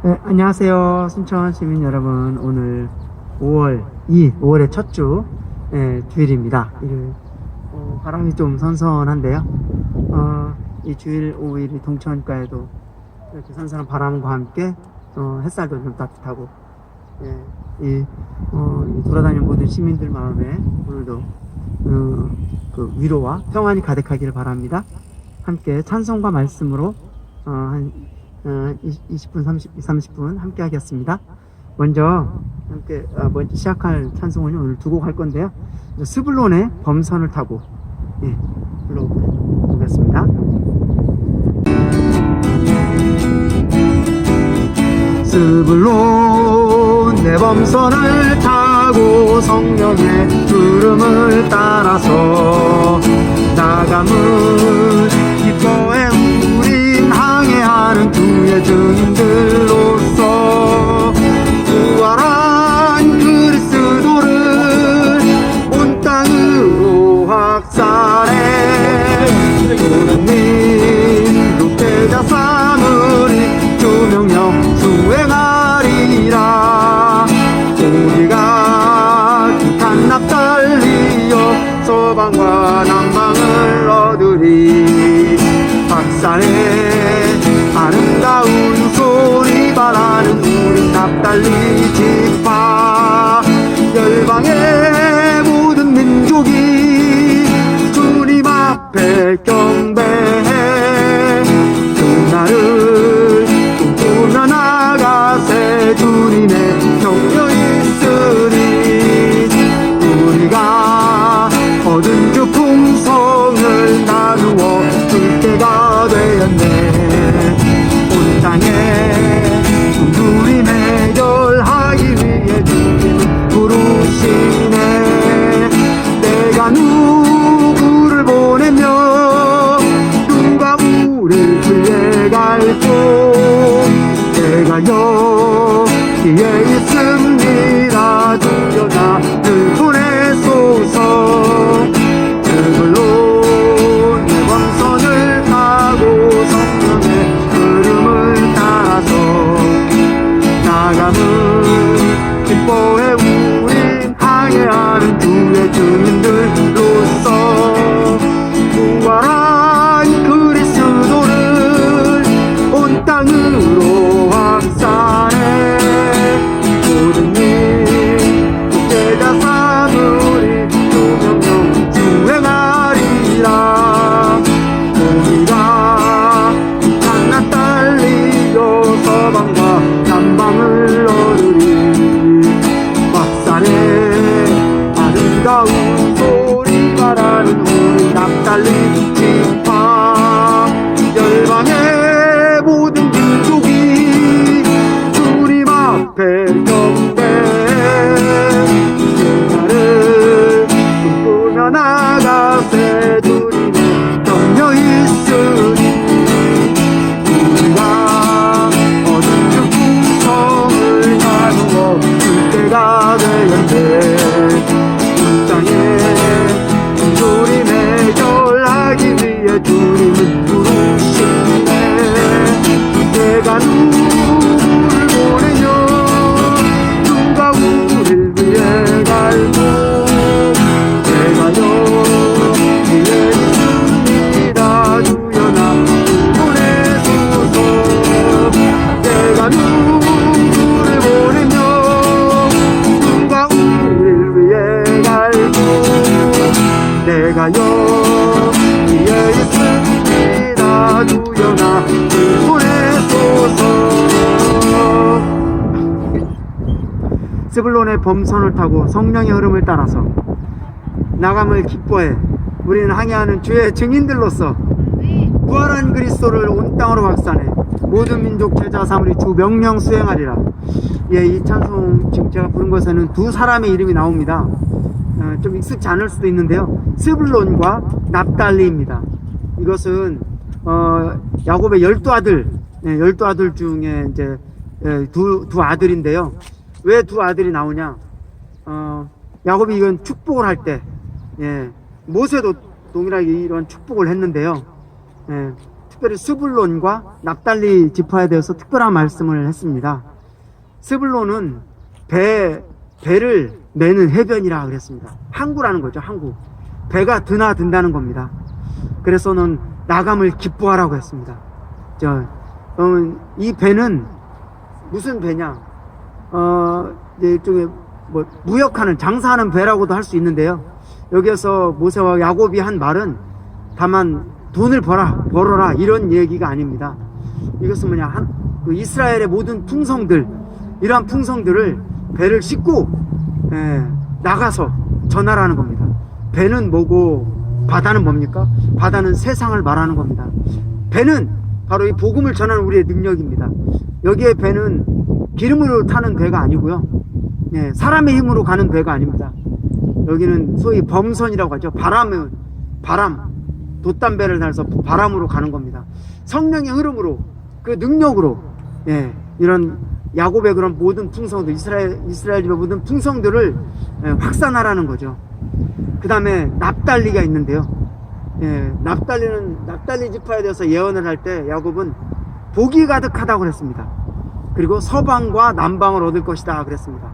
네, 안녕하세요. 순천 시민 여러분. 오늘 5월의 첫 주, 주일입니다. 바람이 좀 선선한데요. 이 주일 5일이 동천가에도 이렇게 선선한 바람과 함께 햇살도 좀 따뜻하고, 이 돌아다니는 모든 시민들 마음에 오늘도 그 위로와 평안이 가득하기를 바랍니다. 함께 찬송과 말씀으로 한 20분, 30분 함께 하겠습니다. 먼저 시작할 찬송은 오늘 두 곡 할 건데요. 스불론의 범선을 타고 불러보겠습니다. 스불론 내 범선을 타고 성령의 구름을 따라서 나감을 기뻐해 우린 항해하는 주의 증인들로서 부활한 그리스도를 온 땅으로 확산해 모든 민족 제자 삼으리 주 명령 수행하리라. 우리가 기탄 납달리어 서방과 남방을 얻으리. 박산에 아름다운 소리 바라는 우리 납달리 지파 열방의 모든 민족이 주님 앞에 경배해 그날을 꿈꾸며 나가세 주님의 격려 있으리. 우리가 얻은 주 풍성을 나누어 줄 때가 되었네. 온 땅에 우리 매결하기 위해 주님 부르시네. 내가 누구를 보내며 누가 우리를 위해 갈고 내가 여기에 있습니다. 주여 나를 보내소서. 그걸로 내 범선을 타고 성령의 흐름을 따라서 나감을 기뻐해 우린 항해하는 주의 증인들로서 부활한 그리스도를 온 땅으로 확산해 모든 민족 제자 삼으리 주 명령 수행하리라. 우리가 하나 달리어 서방과 남방을 얻으리. 박산에 아름다운 소리 바라는 우리 납달리 지파 열방의 모든 민족이 주님 앞에 경배해 나를 꿈꾸며 나가세 주님의 격려 있으니. 우리가 얻은 주 풍성을 나누어 줄 때가 되었네. 이 땅에 우리 매결하기 위해 주님은 부르시네. 내가 누구를 보내며 누가 우리를 위해 갈고 내가 여기에 있습니다. 주여 나를 보내소서. 내가 누구를 보내며 누가 우리를 위해 갈고 내가 여기에 있습니다. 주여 나를 보내소서. 스불론의 범선을 타고 성령의 흐름을 따라서 나감을 기뻐해 우리는 항해하는 주의 증인들로서 부활한 그리스도를 온 땅으로 확산해 모든 민족 제자 삼으리 주 명령 수행하리라. 이 찬송 지금 제가 부른 것에는 두 사람의 이름이 나옵니다. 좀 익숙지 않을 수도 있는데요. 스불론과 납달리입니다. 이것은 야곱의 12아들, 12아들 중에 이제 두 아들인데요. 왜 두 아들이 나오냐? 야곱이 이건 축복을 할 때, 모세도 동일하게 이런 축복을 했는데요. 특별히 스불론과 납달리 지파에 대해서 특별한 말씀을 했습니다. 스불론은 배를 매는 해변이라 그랬습니다. 항구라는 거죠. 항구. 배가 드나든다는 겁니다. 그래서는 나감을 기뻐하라고 했습니다. 이 배는 무슨 배냐? 이제 일종의 무역하는, 장사하는 배라고도 할 수 있는데요. 여기에서 모세와 야곱이 한 말은 다만 돈을 벌어라 이런 얘기가 아닙니다. 이것은 뭐냐? 이스라엘의 모든 풍성들, 이러한 풍성들을 배를 싣고 나가서 전하라는 겁니다. 배는 뭐고 바다는 뭡니까? 바다는 세상을 말하는 겁니다. 배는 바로 이 복음을 전하는 우리의 능력입니다. 여기에 배는 기름으로 타는 배가 아니고요. 사람의 힘으로 가는 배가 아닙니다. 여기는 소위 범선이라고 하죠. 바람, 돛담배를 달아서 바람으로 가는 겁니다. 성령의 흐름으로, 그 능력으로, 이런 야곱의 그런 모든 풍성들, 이스라엘 집의 모든 풍성들을 확산하라는 거죠. 그 다음에 납달리가 있는데요. 납달리 지파에 대해서 예언을 할 때 야곱은 복이 가득하다고 그랬습니다. 그리고 서방과 남방을 얻을 것이다 그랬습니다.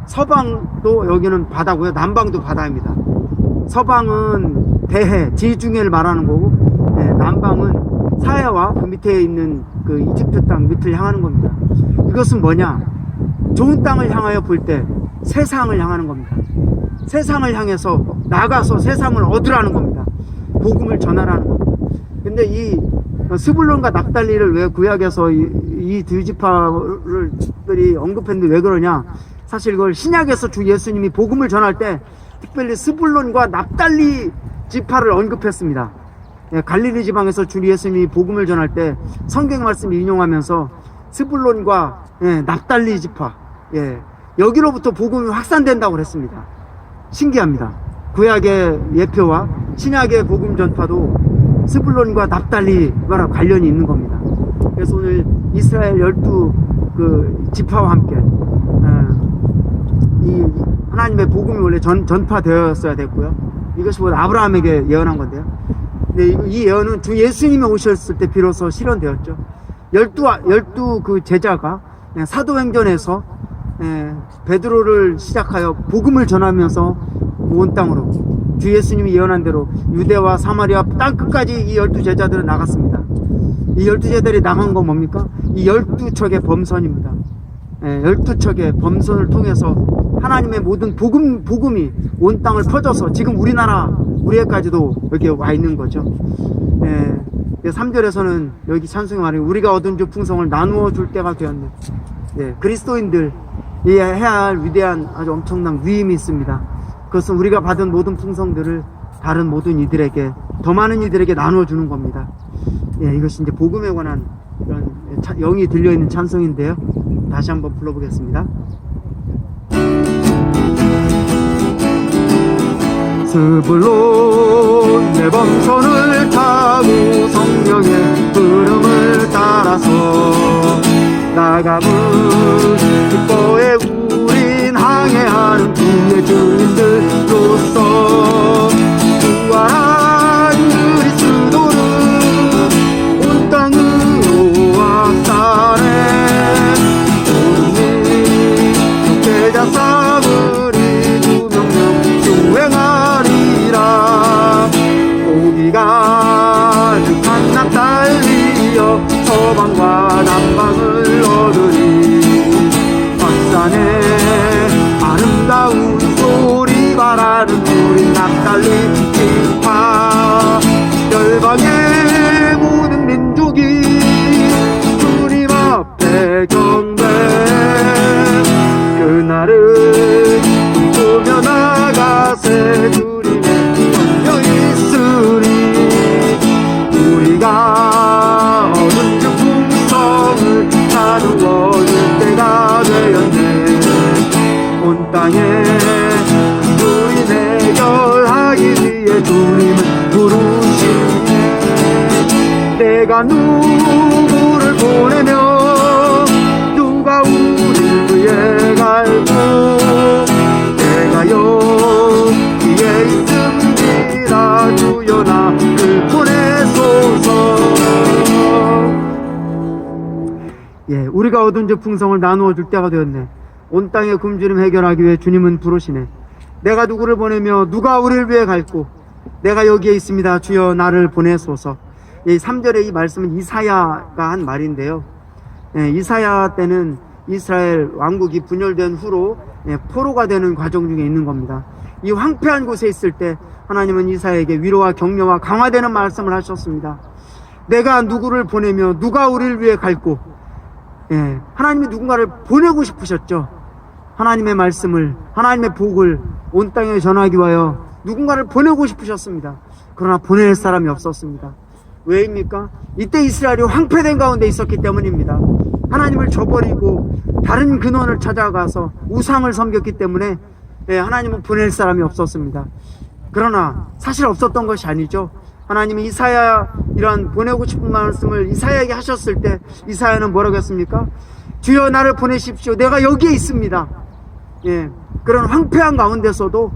서방도 여기는 바다고요. 남방도 바다입니다. 서방은 대해, 지중해를 말하는 거고, 남방은 사해와 그 밑에 있는 그 이집트 땅 밑을 향하는 겁니다. 이것은 뭐냐? 좋은 땅을 향하여 볼 때 세상을 향하는 겁니다. 세상을 향해서 나가서 세상을 얻으라는 겁니다. 복음을 전하라는 겁니다. 근데 이 스불론과 납달리를 왜 구약에서 이 두 지파를 특별히 언급했는데 왜 그러냐? 사실 이걸 신약에서 주 예수님이 복음을 전할 때 특별히 스불론과 납달리 지파를 언급했습니다. 갈릴리 지방에서 주 예수님이 복음을 전할 때 성경 말씀을 인용하면서 스불론과 납달리 지파, 여기로부터 복음이 확산된다고 그랬습니다. 신기합니다. 구약의 예표와 신약의 복음 전파도 스불론과 납달리와 관련이 있는 겁니다. 그래서 오늘 이스라엘 12그 지파와 함께 이 하나님의 복음이 원래 전파되었어야 됐고요. 이것이 아브라함에게 예언한 건데요. 근데 이 예언은 주 예수님이 오셨을 때 비로소 실현되었죠. 12 그 제자가 사도행전에서 베드로를 시작하여 복음을 전하면서 온 땅으로 주 예수님이 예언한 대로 유대와 사마리아 땅 끝까지 이 12제자들은 나갔습니다. 이 12제자들이 나간 건 뭡니까? 이 12척의 범선입니다. 12척의 범선을 통해서 하나님의 모든 복음이 온 땅을 퍼져서 지금 우리에까지도 여기 와 있는 거죠. 3절에서는 여기 찬송이 말해요. 우리가 얻은 주 풍성을 나누어 줄 때가 되었네. 그리스도인들이 해야 할 위대한 아주 엄청난 위임이 있습니다. 그것은 우리가 받은 모든 풍성들을 다른 모든 이들에게, 더 많은 이들에게 나누어 주는 겁니다. 이것이 이제 복음에 관한 그런 영이 들려있는 찬송인데요. 다시 한번 불러보겠습니다. 스불론 내 범선을 타고 성령의 흐름을 따라서 나감은 기뻐해 우린 항해하는 주의 주인들로서 부활한 그리스도를 온 땅으로 확산해 우리 독재자 싸그리 주명령 수행하리라. 고기가 가득한 납달리여 서방과 남방을 얻으리. 확산해 아름다운 소리 바라는 우리 납달리 지파 열방의 모든 민족이 주님 앞에 경배. 그날은 꿈꾸며 나가세 주님의 성령 있으리. 우리가 얻은 주 풍성을 나누어 줄 때가 되었네. 온 땅에 우리 대결하기 위해 주님은 부르시네. 내가 누구를 보내며 누가 우리를 위해 갈고 내가 여기에 있음이라 주여 나를 보내소서. 예, 우리가 얻은 저 풍성을 나누어 줄 때가 되었네. 온 땅의 굶주림 해결하기 위해 주님은 부르시네. 내가 누구를 보내며 누가 우리를 위해 갈고, 내가 여기에 있습니다. 주여 나를 보내소서. 이 3절의 이 말씀은 이사야가 한 말인데요. 예, 이사야 때는 이스라엘 왕국이 분열된 후로 포로가 되는 과정 중에 있는 겁니다. 이 황폐한 곳에 있을 때 하나님은 이사야에게 위로와 격려와 강화되는 말씀을 하셨습니다. 내가 누구를 보내며 누가 우리를 위해 갈고, 하나님이 누군가를 보내고 싶으셨죠. 하나님의 말씀을, 하나님의 복을 온 땅에 전하기 위하여 누군가를 보내고 싶으셨습니다. 그러나 보낼 사람이 없었습니다. 왜입니까? 이때 이스라엘이 황폐된 가운데 있었기 때문입니다. 하나님을 저버리고 다른 근원을 찾아가서 우상을 섬겼기 때문에 하나님은 보낼 사람이 없었습니다. 그러나 사실 없었던 것이 아니죠. 하나님이 이사야 이러한 보내고 싶은 말씀을 이사야에게 하셨을 때 이사야는 뭐라고 했습니까? 주여 나를 보내십시오. 내가 여기에 있습니다. 그런 황폐한 가운데서도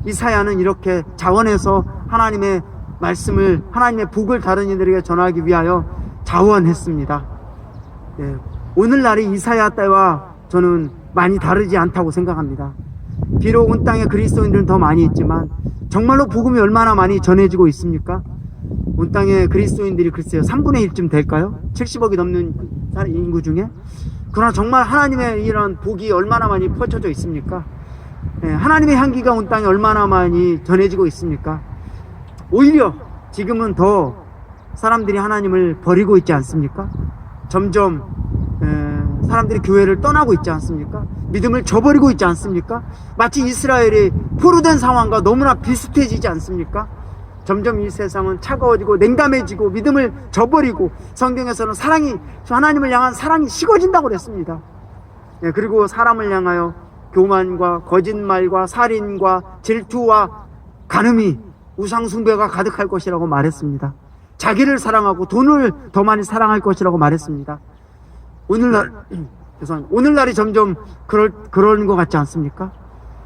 이사야는 이렇게 자원해서 하나님의 말씀을, 하나님의 복을 다른 이들에게 전하기 위하여 자원했습니다. 오늘날의 이사야 때와 저는 많이 다르지 않다고 생각합니다. 비록 온 땅에 그리스도인들은 더 많이 있지만 정말로 복음이 얼마나 많이 전해지고 있습니까? 온 땅에 그리스도인들이 글쎄요 3분의 1쯤 될까요? 70억이 넘는 인구 중에. 그러나 정말 하나님의 이런 복이 얼마나 많이 퍼쳐져 있습니까? 하나님의 향기가 온 땅에 얼마나 많이 전해지고 있습니까? 오히려 지금은 더 사람들이 하나님을 버리고 있지 않습니까? 점점 사람들이 교회를 떠나고 있지 않습니까? 믿음을 저버리고 있지 않습니까? 마치 이스라엘이 포로된 상황과 너무나 비슷해지지 않습니까? 점점 이 세상은 차가워지고 냉담해지고 믿음을 저버리고, 성경에서는 하나님을 향한 사랑이 식어진다고 그랬습니다. 그리고 사람을 향하여 교만과 거짓말과 살인과 질투와 간음이, 우상숭배가 가득할 것이라고 말했습니다. 자기를 사랑하고 돈을 더 많이 사랑할 것이라고 말했습니다. 오늘날이 점점 그런 것 같지 않습니까?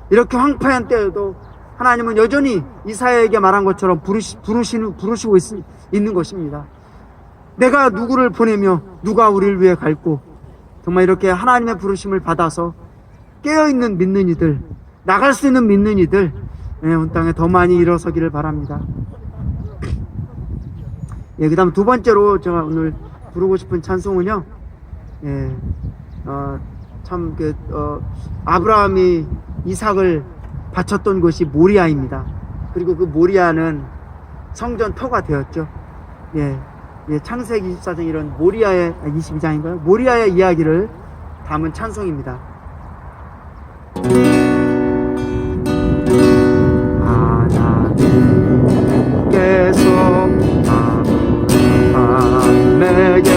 이렇게 황폐한 때에도 하나님은 여전히 이사야에게 말한 것처럼 부르시고 있는 것입니다. 내가 누구를 보내며 누가 우리를 위해 갈고, 정말 이렇게 하나님의 부르심을 받아서 깨어있는 믿는 이들, 나갈 수 있는 믿는 이들, 온 땅에 더 많이 일어서기를 바랍니다. 그 다음 두 번째로 제가 오늘 부르고 싶은 찬송은요, 아브라함이 이삭을 바쳤던 곳이 모리아입니다. 그리고 그 모리아는 성전 터가 되었죠. 창세기 24장 이런 모리아의 22장인가요? 모리아의 이야기를 담은 찬송입니다. 하나님께서 아브라함에게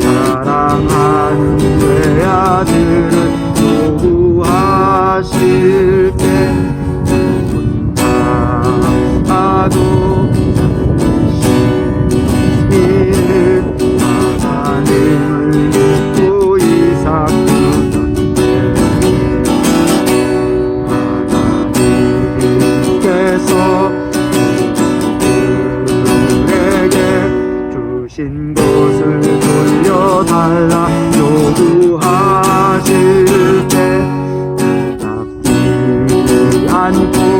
사랑하는 외아들을 요구하실 때 나도 이는 하나님을 믿고 이삭 주셨네. 하나님께서 그들에게 주신 것을 돌려달라 요구하실 때 답지 않고